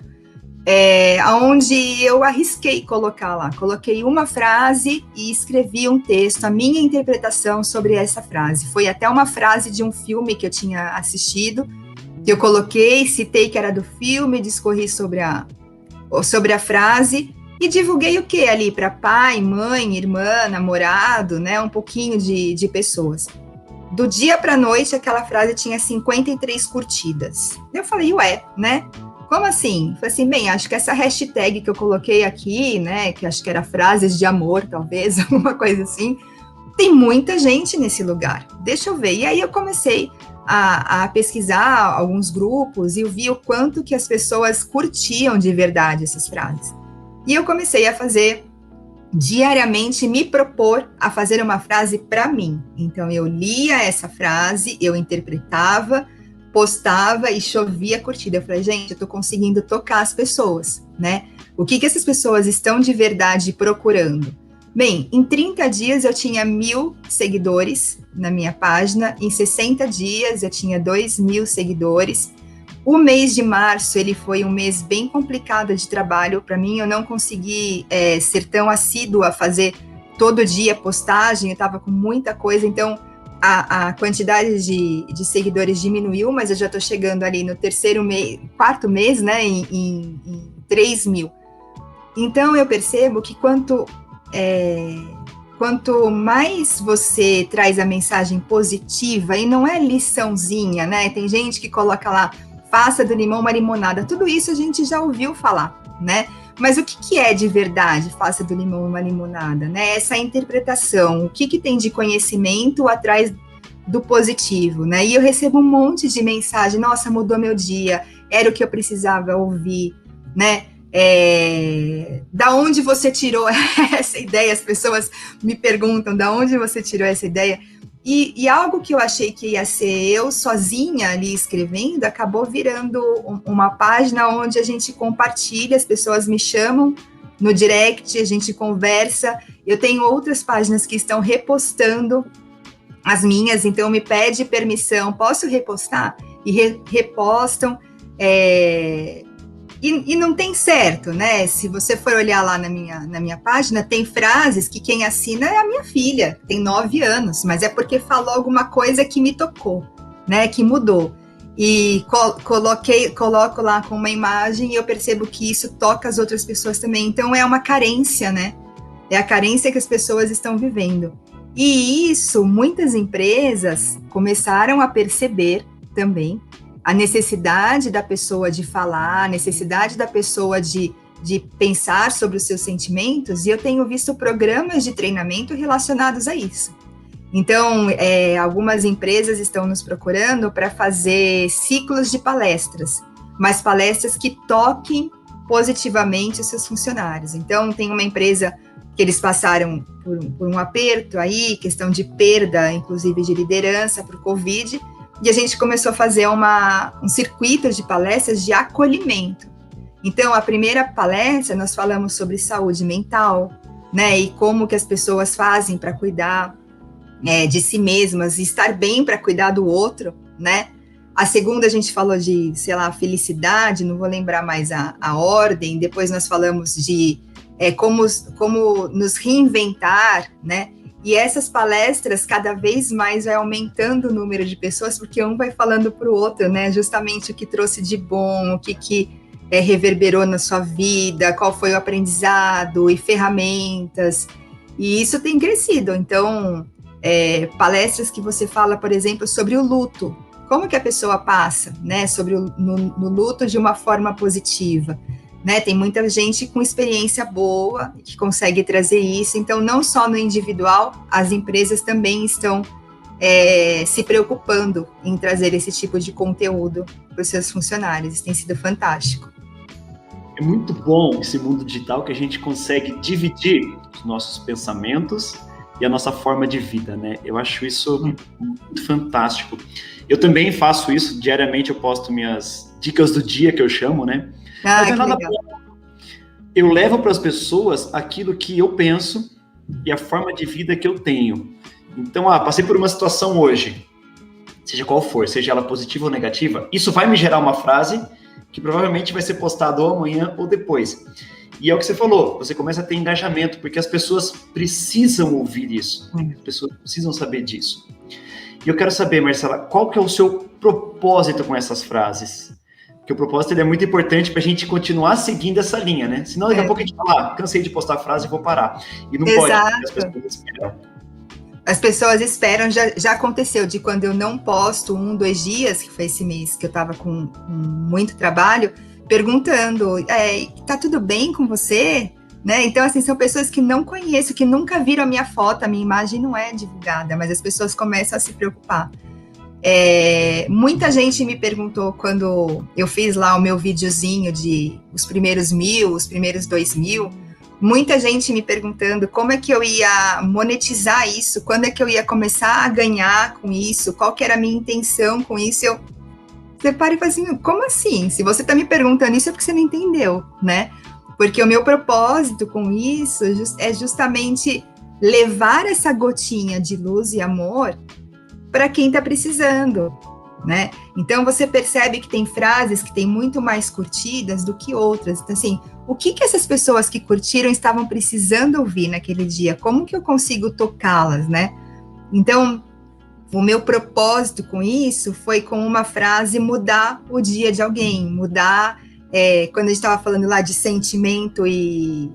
onde eu arrisquei colocar lá, coloquei uma frase e escrevi um texto, a minha interpretação sobre essa frase. Foi até uma frase de um filme que eu tinha assistido, que eu coloquei, citei que era do filme, discorri sobre a frase, e divulguei o que ali para pai, mãe, irmã, namorado, né? Um pouquinho de pessoas. Do dia para a noite, aquela frase tinha 53 curtidas. Eu falei, ué, né? Como assim? Falei assim, bem, acho que essa hashtag que eu coloquei aqui, né? Que acho que era frases de amor, talvez, alguma coisa assim. Tem muita gente nesse lugar. Deixa eu ver. E aí eu comecei a pesquisar alguns grupos e eu vi o quanto que as pessoas curtiam de verdade essas frases. E eu comecei a fazer diariamente, me propor a fazer uma frase para mim. Então, eu lia essa frase, eu interpretava, postava e chovia curtida. Eu falei, gente, eu estou conseguindo tocar as pessoas, né? O que essas pessoas estão de verdade procurando? Bem, em 30 dias eu tinha 1.000 seguidores na minha página, em 60 dias eu tinha 2.000 seguidores. O mês de março, ele foi um mês bem complicado de trabalho para mim, eu não consegui ser tão assídua a fazer todo dia postagem, eu estava com muita coisa, então a quantidade de seguidores diminuiu, mas eu já estou chegando ali no quarto mês, né, em 3.000. Então eu percebo que quanto mais você traz a mensagem positiva, e não é liçãozinha, né, tem gente que coloca lá, faça do limão uma limonada. Tudo isso a gente já ouviu falar, né? Mas o que é de verdade faça do limão uma limonada, né? Essa interpretação, o que tem de conhecimento atrás do positivo, né? E eu recebo um monte de mensagem, nossa, mudou meu dia, era o que eu precisava ouvir, né? Da onde você tirou essa ideia? As pessoas me perguntam, da onde você tirou essa ideia? E algo que eu achei que ia ser eu sozinha ali escrevendo, acabou virando uma página onde a gente compartilha, as pessoas me chamam no direct, a gente conversa. Eu tenho outras páginas que estão repostando as minhas, então me pede permissão, posso repostar? E repostam. E não tem certo, né? Se você for olhar lá na minha página, tem frases que quem assina é a minha filha, tem 9 anos, mas é porque falou alguma coisa que me tocou, né? Que mudou. E coloco lá com uma imagem e eu percebo que isso toca as outras pessoas também. Então é uma carência, né? É a carência que as pessoas estão vivendo. E isso, muitas empresas começaram a perceber também, a necessidade da pessoa de falar, a necessidade da pessoa de de pensar sobre os seus sentimentos, e eu tenho visto programas de treinamento relacionados a isso. Então, algumas empresas estão nos procurando para fazer ciclos de palestras, mas palestras que toquem positivamente os seus funcionários. Então, tem uma empresa que eles passaram por um aperto aí, questão de perda, inclusive de liderança para o Covid, e a gente começou a fazer um circuito de palestras de acolhimento. Então, a primeira palestra, nós falamos sobre saúde mental, né, e como que as pessoas fazem para cuidar de si mesmas, e estar bem para cuidar do outro, né. A segunda, a gente falou de, sei lá, felicidade, não vou lembrar mais a ordem. Depois nós falamos de como nos reinventar, né. E essas palestras, cada vez mais vai aumentando o número de pessoas, porque um vai falando para o outro, né, justamente o que trouxe de bom, o que reverberou na sua vida, qual foi o aprendizado e ferramentas, e isso tem crescido. Então, palestras que você fala, por exemplo, sobre o luto, como que a pessoa passa, né, no luto de uma forma positiva, né, tem muita gente com experiência boa, que consegue trazer isso. Então, não só no individual, as empresas também estão se preocupando em trazer esse tipo de conteúdo para os seus funcionários. Isso tem sido fantástico. É muito bom esse mundo digital que a gente consegue dividir os nossos pensamentos e a nossa forma de vida, né? Eu acho isso muito fantástico. Eu também faço isso diariamente, eu posto minhas dicas do dia, que eu chamo, né? Mas não é nada bom. Eu levo para as pessoas aquilo que eu penso e a forma de vida que eu tenho. Então, passei por uma situação hoje, seja qual for, seja ela positiva ou negativa, isso vai me gerar uma frase que provavelmente vai ser postada ou amanhã ou depois. E é o que você falou, você começa a ter engajamento, porque as pessoas precisam ouvir isso, as pessoas precisam saber disso. E eu quero saber, Marcela, qual que é o seu propósito com essas frases? Porque o propósito é muito importante para a gente continuar seguindo essa linha, né? Senão daqui a pouco a gente fala, cansei de postar a frase e vou parar. E não pode, as pessoas esperam. As pessoas esperam, já aconteceu de quando eu não posto 1-2 dias, que foi esse mês que eu estava com muito trabalho, perguntando, tá tudo bem com você? Né? Então, assim, são pessoas que não conheço, que nunca viram a minha foto, a minha imagem não é divulgada, mas as pessoas começam a se preocupar. Muita gente me perguntou quando eu fiz lá o meu videozinho de os primeiros 1.000, os primeiros 2.000, muita gente me perguntando como é que eu ia monetizar isso, quando é que eu ia começar a ganhar com isso, qual que era a minha intenção com isso. Você para e fala assim, como assim? Se você está me perguntando isso é porque você não entendeu, né? Porque o meu propósito com isso é justamente levar essa gotinha de luz e amor para quem está precisando, né? Então, você percebe que tem frases que têm muito mais curtidas do que outras. Então, assim, o que essas pessoas que curtiram estavam precisando ouvir naquele dia? Como que eu consigo tocá-las, né? Então, o meu propósito com isso foi, com uma frase, mudar o dia de alguém, mudar, quando a gente estava falando lá de sentimento e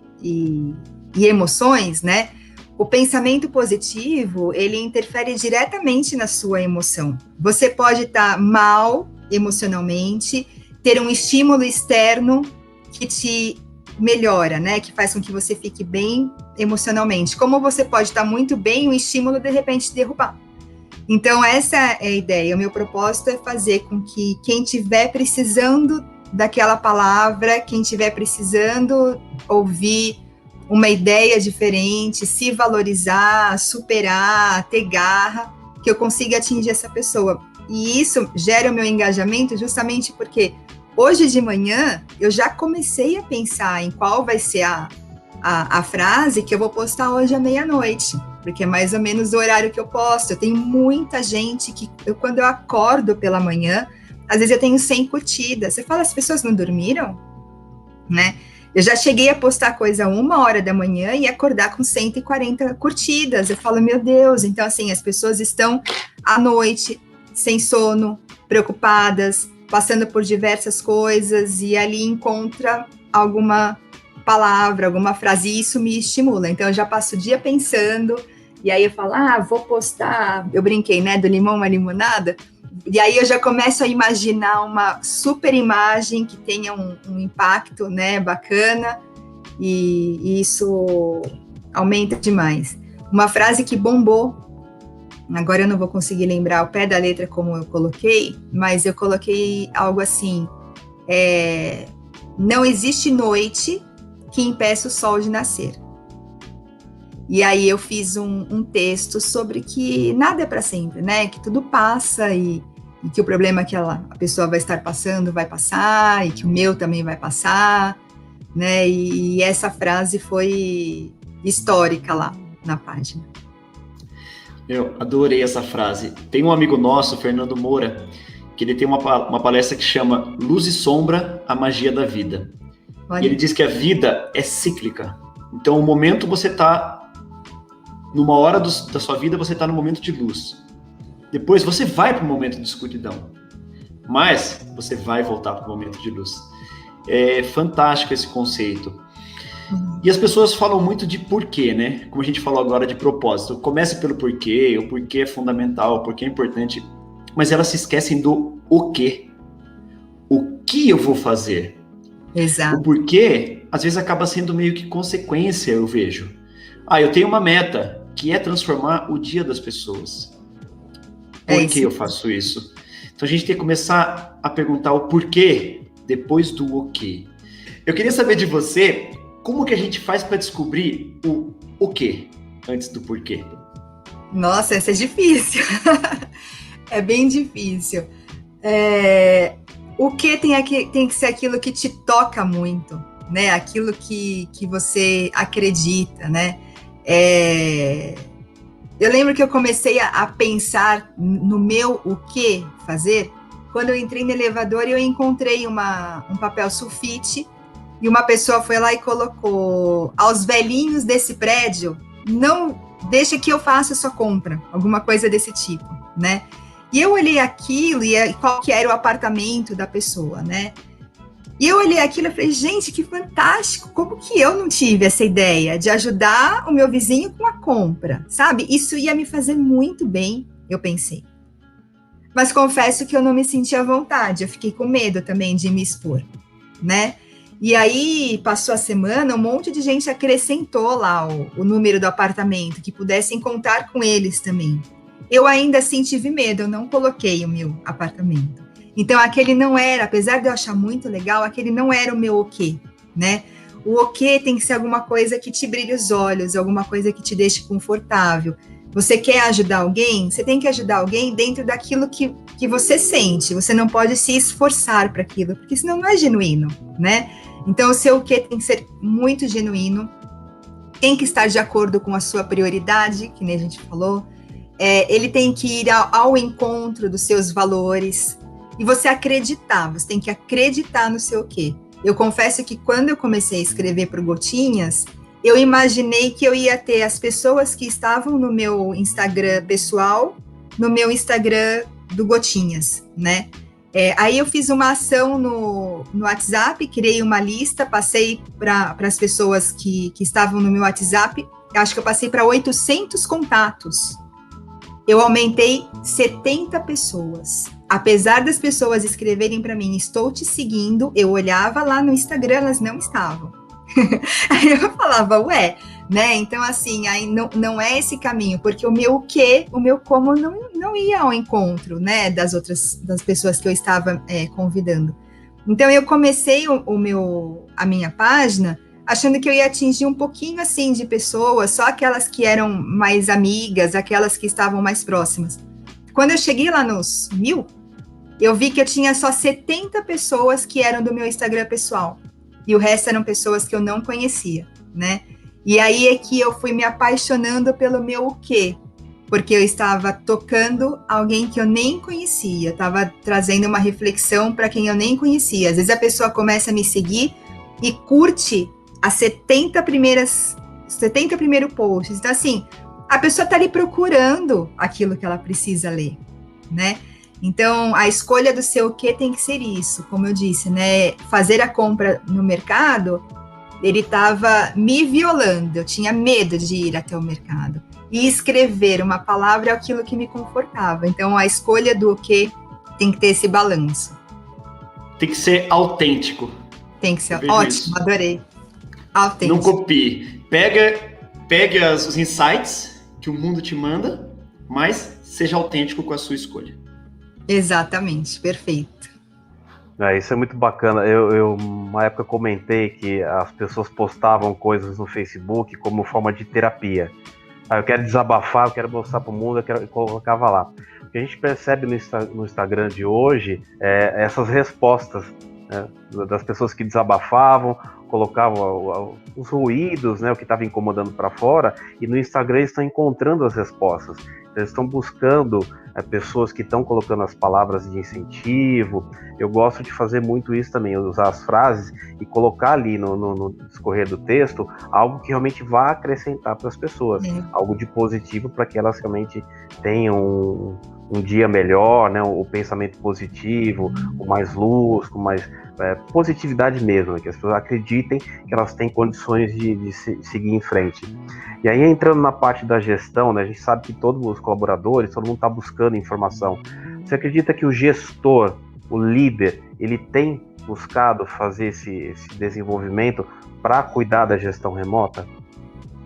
emoções, né? O pensamento positivo, ele interfere diretamente na sua emoção. Você pode estar mal emocionalmente, ter um estímulo externo que te melhora, né? Que faz com que você fique bem emocionalmente. Como você pode estar muito bem, um estímulo de repente te derrubar. Então, essa é a ideia. O meu propósito é fazer com que quem estiver precisando daquela palavra, quem estiver precisando ouvir uma ideia diferente, se valorizar, superar, ter garra, que eu consiga atingir essa pessoa. E isso gera o meu engajamento justamente porque hoje de manhã eu já comecei a pensar em qual vai ser a frase que eu vou postar hoje à meia-noite, porque é mais ou menos o horário que eu posto. Eu tenho muita gente que, quando eu acordo pela manhã, às vezes eu tenho 100 curtidas. Você fala, as pessoas não dormiram? Né? Eu já cheguei a postar coisa 1h da manhã e acordar com 140 curtidas. Eu falo, meu Deus. Então, assim, as pessoas estão à noite, sem sono, preocupadas, passando por diversas coisas, e ali encontra alguma palavra, alguma frase, e isso me estimula. Então, eu já passo o dia pensando, e aí eu falo, vou postar, eu brinquei, né, do limão à limonada, E aí eu já começo a imaginar uma super imagem que tenha um impacto, né, bacana, e isso aumenta demais. Uma frase que bombou, agora eu não vou conseguir lembrar ao pé da letra como eu coloquei, mas eu coloquei algo assim, não existe noite que impeça o sol de nascer. E aí eu fiz um texto sobre que nada é para sempre, né? Que tudo passa e que o problema que a pessoa vai estar passando vai passar, e que o meu também vai passar, né? E essa frase foi histórica lá na página. Eu adorei essa frase. Tem um amigo nosso, Fernando Moura, que ele tem uma palestra que chama Luz e Sombra, a Magia da Vida. Olha. E ele diz que a vida é cíclica. Então, o momento você está... Numa hora da sua vida, você está no momento de luz. Depois, você vai para o momento de escuridão. Mas, você vai voltar para o momento de luz. É fantástico esse conceito. E as pessoas falam muito de porquê, né? Como a gente falou agora de propósito. Comece pelo porquê, o porquê é fundamental, o porquê é importante. Mas elas se esquecem do o quê. O que eu vou fazer? Exato. O porquê, às vezes, acaba sendo meio que consequência, eu vejo. Eu tenho uma meta, que é transformar o dia das pessoas. Por que eu faço isso? Então a gente tem que começar a perguntar o porquê depois do o quê. Eu queria saber de você, como que a gente faz para descobrir o quê antes do porquê? Nossa, essa é difícil. É bem difícil. O que tem que ser aquilo que te toca muito, né? Aquilo que você acredita, né? Eu lembro que eu comecei a pensar no meu o que fazer quando eu entrei no elevador e eu encontrei um papel sulfite e uma pessoa foi lá e colocou: aos velhinhos desse prédio, não deixa que eu faça a sua compra, alguma coisa desse tipo, né? E eu olhei aquilo e qual que era o apartamento da pessoa, né? E eu olhei aquilo e falei, gente, que fantástico, como que eu não tive essa ideia de ajudar o meu vizinho com a compra, sabe? Isso ia me fazer muito bem, eu pensei. Mas confesso que eu não me senti à vontade, eu fiquei com medo também de me expor, né? E aí, passou a semana, um monte de gente acrescentou lá o número do apartamento, que pudessem contar com eles também. Eu ainda assim tive medo, eu não coloquei o meu apartamento. Então, aquele não era, apesar de eu achar muito legal, aquele não era o meu o quê, né? O o quê tem que ser alguma coisa que te brilhe os olhos, alguma coisa que te deixe confortável. Você quer ajudar alguém? Você tem que ajudar alguém dentro daquilo que você sente. Você não pode se esforçar para aquilo, porque senão não é genuíno, né? Então, o seu o quê tem que ser muito genuíno, tem que estar de acordo com a sua prioridade, que nem a gente falou. Ele tem que ir ao encontro dos seus valores. E você tem que acreditar no seu quê. Eu confesso que quando eu comecei a escrever para o Gotinhas, eu imaginei que eu ia ter as pessoas que estavam no meu Instagram pessoal, no meu Instagram do Gotinhas, né? Aí eu fiz uma ação no WhatsApp, criei uma lista, passei para as pessoas que estavam no meu WhatsApp, acho que eu passei para 800 contatos. Eu aumentei 70 pessoas. Apesar das pessoas escreverem para mim, estou te seguindo, eu olhava lá no Instagram, elas não estavam. Aí eu falava, ué, né? Então, assim, aí não é esse caminho, porque o meu quê, o meu como não ia ao encontro, né, das pessoas que eu estava convidando. Então, eu comecei a minha página achando que eu ia atingir um pouquinho, assim, de pessoas, só aquelas que eram mais amigas, aquelas que estavam mais próximas. Quando eu cheguei lá nos 1000, eu vi que eu tinha só 70 pessoas que eram do meu Instagram pessoal. E o resto eram pessoas que eu não conhecia, né? E aí é que eu fui me apaixonando pelo meu o quê? Porque eu estava tocando alguém que eu nem conhecia, estava trazendo uma reflexão para quem eu nem conhecia. Às vezes a pessoa começa a me seguir e curte as 70 primeiros posts. Então, assim, a pessoa está ali procurando aquilo que ela precisa ler, né? Então, a escolha do seu o quê tem que ser isso, como eu disse, né? Fazer a compra no mercado, ele estava me violando, eu tinha medo de ir até o mercado. E escrever uma palavra é aquilo que me confortava. Então, a escolha do o quê tem que ter esse balanço. Tem que ser autêntico. Tem que ser ótimo, adorei. Autêntico. Não copie. Pega os insights que o mundo te manda, mas seja autêntico com a sua escolha. Exatamente, perfeito. Isso é muito bacana. Eu uma época comentei que as pessoas postavam coisas no Facebook como forma de terapia. Eu quero desabafar, eu quero mostrar para o mundo, eu colocava lá. O que a gente percebe no Instagram de hoje é essas respostas, né, das pessoas que desabafavam, colocavam os ruídos, né, o que estava incomodando para fora, e no Instagram eles estão encontrando as respostas. Eles estão buscando pessoas que estão colocando as palavras de incentivo. Eu gosto de fazer muito isso também, usar as frases e colocar ali no discorrer do texto algo que realmente vá acrescentar para as pessoas, algo de positivo para que elas realmente tenham um dia melhor, né, o pensamento positivo, com mais luz, com mais positividade mesmo, né, que as pessoas acreditem que elas têm condições de seguir em frente. E aí, entrando na parte da gestão, né, a gente sabe que todos os colaboradores, todo mundo está buscando informação. Você acredita que o gestor, o líder, ele tem buscado fazer esse desenvolvimento para cuidar da gestão remota?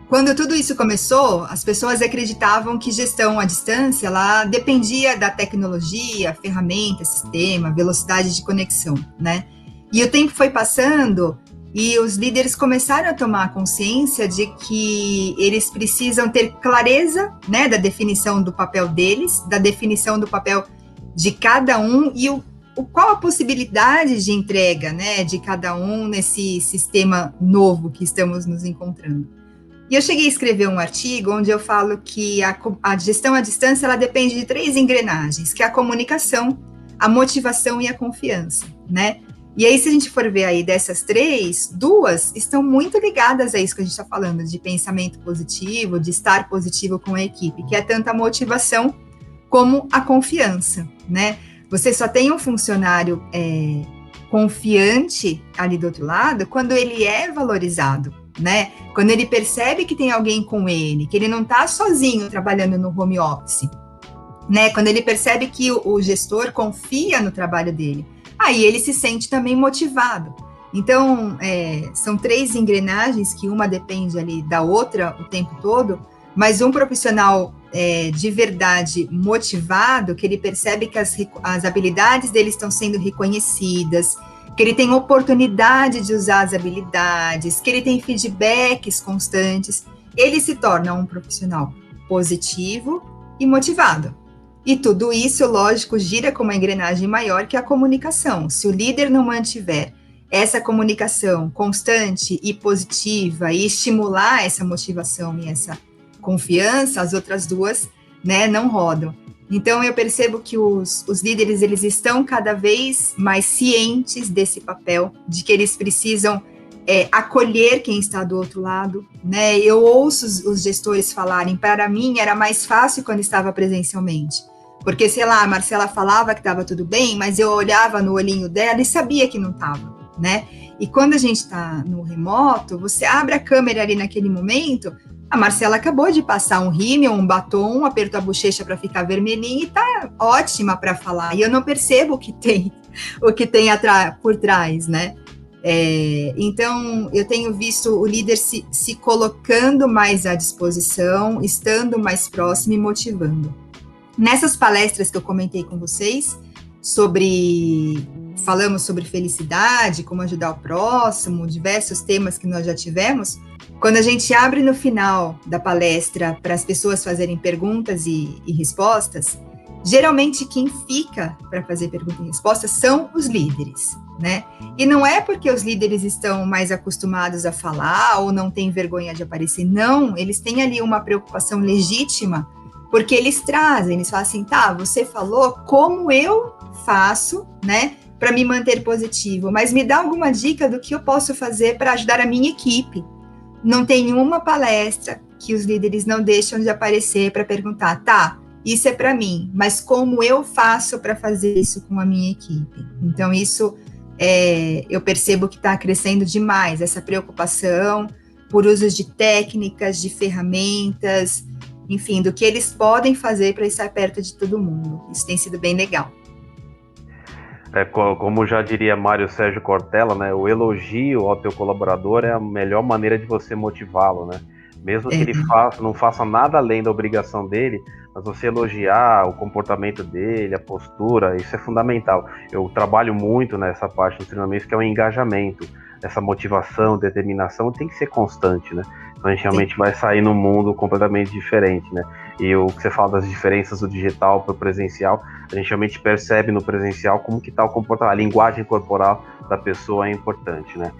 Quando tudo isso começou, as pessoas acreditavam que gestão à distância ela dependia da tecnologia, ferramenta, sistema, velocidade de conexão, né? E o tempo foi passando e os líderes começaram a tomar consciência de que eles precisam ter clareza, né, da definição do papel deles, da definição do papel de cada um e qual a possibilidade de entrega, né, de cada um nesse sistema novo que estamos nos encontrando. E eu cheguei a escrever um artigo onde eu falo que a gestão à distância ela depende de 3 engrenagens, que é a comunicação, a motivação e a confiança, né? E aí, se a gente for ver aí dessas 3, 2 estão muito ligadas a isso que a gente está falando, de pensamento positivo, de estar positivo com a equipe, que é tanto a motivação como a confiança, né? Você só tem um funcionário confiante ali do outro lado quando ele é valorizado, né? Quando ele percebe que tem alguém com ele, que ele não está sozinho trabalhando no home office, né? Quando ele percebe que o gestor confia no trabalho dele, aí ele se sente também motivado. Então, são 3 engrenagens que uma depende ali da outra o tempo todo, mas um profissional de verdade motivado, que ele percebe que as habilidades dele estão sendo reconhecidas, que ele tem oportunidade de usar as habilidades, que ele tem feedbacks constantes, ele se torna um profissional positivo e motivado. E tudo isso, lógico, gira com uma engrenagem maior que a comunicação. Se o líder não mantiver essa comunicação constante e positiva e estimular essa motivação e essa confiança, as outras 2, né, não rodam. Então, eu percebo que os líderes, eles estão cada vez mais cientes desse papel, de que eles precisam acolher quem está do outro lado, né? Eu ouço os gestores falarem, para mim era mais fácil quando estava presencialmente, porque, sei lá, a Marcela falava que estava tudo bem, mas eu olhava no olhinho dela e sabia que não estava, né? E quando a gente está no remoto, você abre a câmera ali naquele momento, a Marcela acabou de passar um rímel, um batom, apertou a bochecha para ficar vermelhinha e tá ótima para falar. E eu não percebo o que tem por trás, né? Então, eu tenho visto o líder se colocando mais à disposição, estando mais próximo e motivando. Nessas palestras que eu comentei com vocês, falamos sobre felicidade, como ajudar o próximo, diversos temas que nós já tivemos. Quando a gente abre no final da palestra para as pessoas fazerem perguntas e respostas, geralmente quem fica para fazer perguntas e respostas são os líderes, né? E não é porque os líderes estão mais acostumados a falar ou não têm vergonha de aparecer, não, eles têm ali uma preocupação legítima, porque eles falam assim, tá, você falou como eu faço, né, para me manter positivo, mas me dá alguma dica do que eu posso fazer para ajudar a minha equipe. Não tem uma palestra que os líderes não deixam de aparecer para perguntar, tá, isso é para mim, mas como eu faço para fazer isso com a minha equipe? Então, isso eu percebo que está crescendo demais, essa preocupação por uso de técnicas, de ferramentas, enfim, do que eles podem fazer para estar perto de todo mundo. Isso tem sido bem legal. Como já diria Mário Sérgio Cortella, né, o elogio ao teu colaborador é a melhor maneira de você motivá-lo, né? Mesmo que ele não faça nada além da obrigação dele, mas você elogiar o comportamento dele, a postura, isso é fundamental. Eu trabalho muito nessa parte do treinamento, que é o engajamento, essa motivação, determinação, tem que ser constante, né? Então a gente realmente vai sair num mundo completamente diferente, né? E o que você fala das diferenças do digital para o presencial, a gente realmente percebe no presencial como que está o comportamento, a linguagem corporal da pessoa é importante, né?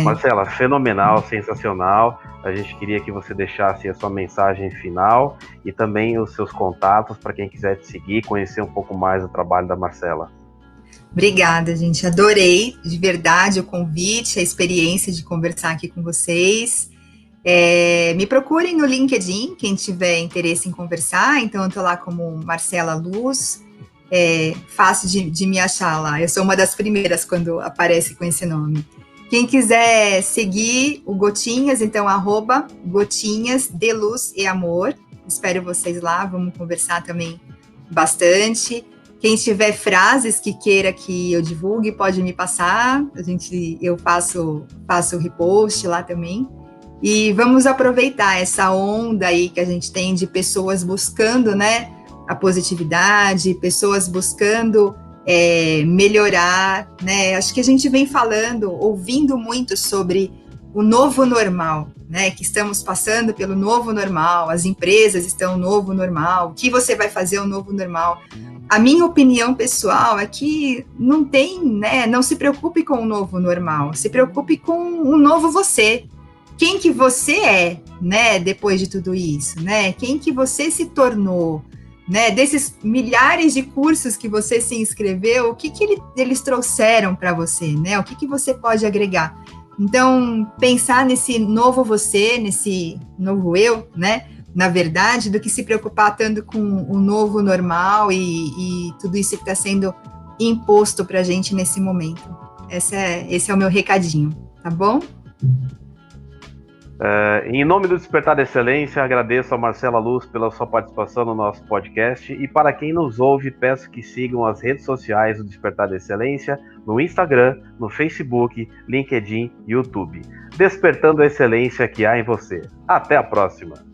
Marcela, fenomenal, sensacional. A gente queria que você deixasse a sua mensagem final e também os seus contatos para quem quiser te seguir, conhecer um pouco mais do trabalho da Marcela. Obrigada, gente. Adorei de verdade o convite, a experiência de conversar aqui com vocês. Me procurem no LinkedIn, quem tiver interesse em conversar. Então, eu estou lá como Marcela Luz. Fácil de me achar lá. Eu sou uma das primeiras quando aparece com esse nome. Quem quiser seguir o Gotinhas, então, @Gotinhas de Luz e Amor. Espero vocês lá, vamos conversar também bastante. Quem tiver frases que queira que eu divulgue, pode me passar. Eu faço repost lá também. E vamos aproveitar essa onda aí que a gente tem de pessoas buscando, né, a positividade, pessoas buscando melhorar, né? Acho que a gente vem ouvindo muito sobre o novo normal, né? Que estamos passando pelo novo normal, as empresas estão no novo normal, o que você vai fazer o novo normal? A minha opinião pessoal é que não tem, né? Não se preocupe com o novo normal, se preocupe com um novo você. Quem que você é, né? Depois de tudo isso, né? Quem que você se tornou? Né, desses milhares de cursos que você se inscreveu, o que eles trouxeram para você, né? O que você pode agregar? Então, pensar nesse novo você, nesse novo eu, né? Na verdade, do que se preocupar tanto com o novo normal e tudo isso que está sendo imposto para a gente nesse momento. Esse é o meu recadinho, tá bom? Em nome do Despertar da Excelência, agradeço a Marcela Luz pela sua participação no nosso podcast e para quem nos ouve, peço que sigam as redes sociais do Despertar da Excelência no Instagram, no Facebook, LinkedIn e YouTube. Despertando a excelência que há em você. Até a próxima!